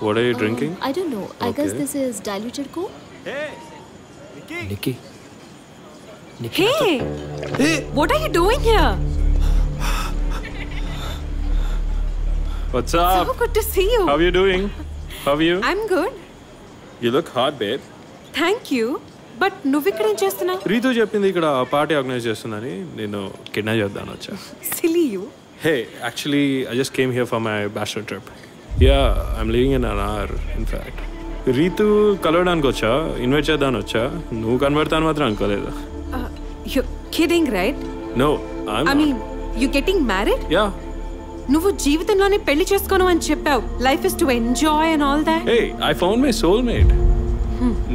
What are you drinking? I don't know. I guess Okay. this is diluted Coke. Nikki. Hey! What are you doing here? What's up? So good to see you. How are you doing? How are you? I'm good. You look hot, babe. Thank you. But నువ్వు ఇక్కడ ఏం చేస్తున్నావు? రీతు చెప్పింది ఇక్కడ party organise చేస్తుందని నేను kidnap చేద్దాను వచ్చా. Silly you. Hey, actually, I just came here for my bachelor trip. Yeah, I'm leaving in an hour, in fact. Ritu కలవడానికి వచ్చా, ఇన్వైట్ చేద్దాను వచ్చా. నువ్వు కనబడతాను మాత్రం అనుకోలేదు. You're kidding, right? No, I mean, you getting married? Yeah. నువ్వు జీవితంలోనే పెళ్లి చేసుకోను అని చెప్పావు. Life is to enjoy and all that. Hey, I found my soulmate.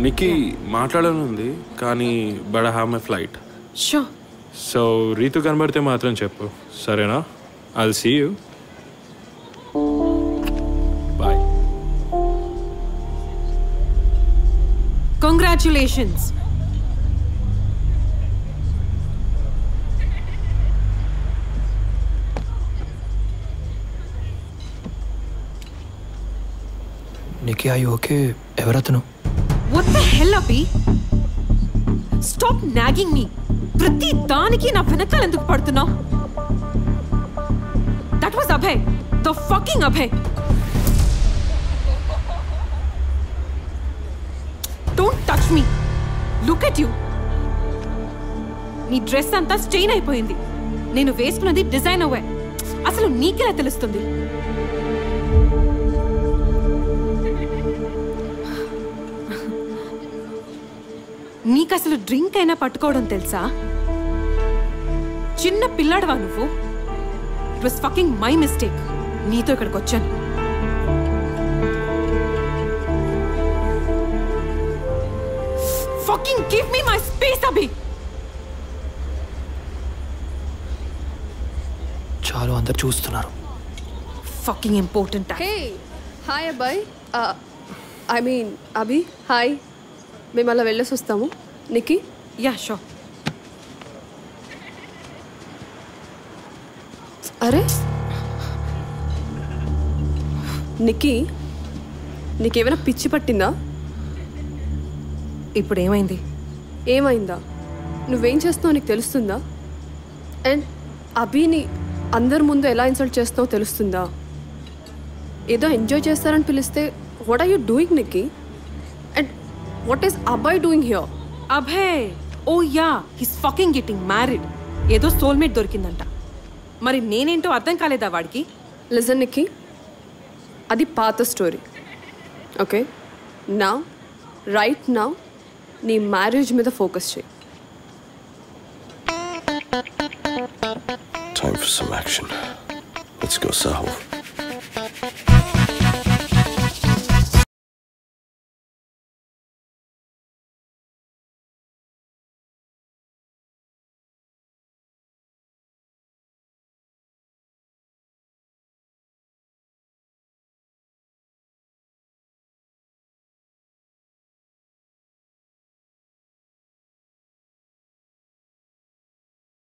Nikki మాట్లాడాలనుంది కానీ but I have my flight. Sure. So Ritu కనబడితే మాత్రం చెప్పు, సరేనా? I'll see you. Bye. Congratulations. Nikki, are you okay? ఎవరతను? What the hell, Abhi? Stop nagging me. ప్రతి దానికి నా వెనకాల ఎందుకు పడుతున్నావు? That was Abhay. The fucking Abhay. Don't touch me. Look at you. నీ డ్రెస్ అంతా స్టెయిన్ అయిపోయింది. నేను వేసుకున్నది డిజైనర్ వేర్. అసలు నీకెలా తెలుస్తుంది? నీకు అసలు డ్రింక్ అయినా పట్టుకోవడం తెలుసా? చిన్న పిల్లాడవా నువ్వు? It was fucking my mistake. నీతో ఇక్కడికి వచ్చాను. Fucking give me my space Abhi. చాలు, అందరు చూస్తున్నారు. Fucking important. Hey hi Abhay. I mean Abhi hi. మేము అలా వెళ్ళేసి వస్తాము. నిక్కీ? Yeah sure. అరే నిక్కీ, నీకేమైనా పిచ్చి పట్టిందా? ఇప్పుడు ఏమైంది? ఏమైందా? నువ్వేం చేస్తున్నావు నీకు తెలుస్తుందా? అండ్ అభిని అందరి ముందు ఎలా ఇన్సల్ట్ చేస్తున్నావు తెలుస్తుందా? ఏదో ఎంజాయ్ చేస్తారని పిలిస్తే what are you doing Nikki? And what is Abhay doing here? Abhay, oh yeah, he's fucking getting married. ఏదో సోల్మేట్ దొరికిందంట. మరి నేనేంటో అర్థం కాలేదా వాడికి? లిజన్ నిక్కీ, అది పాత స్టోరీ. ఓకే, నా రైట్ నా నీ మ్యారేజ్ మీద ఫోకస్ చేయి. Time for some action. Let's go, Sahil.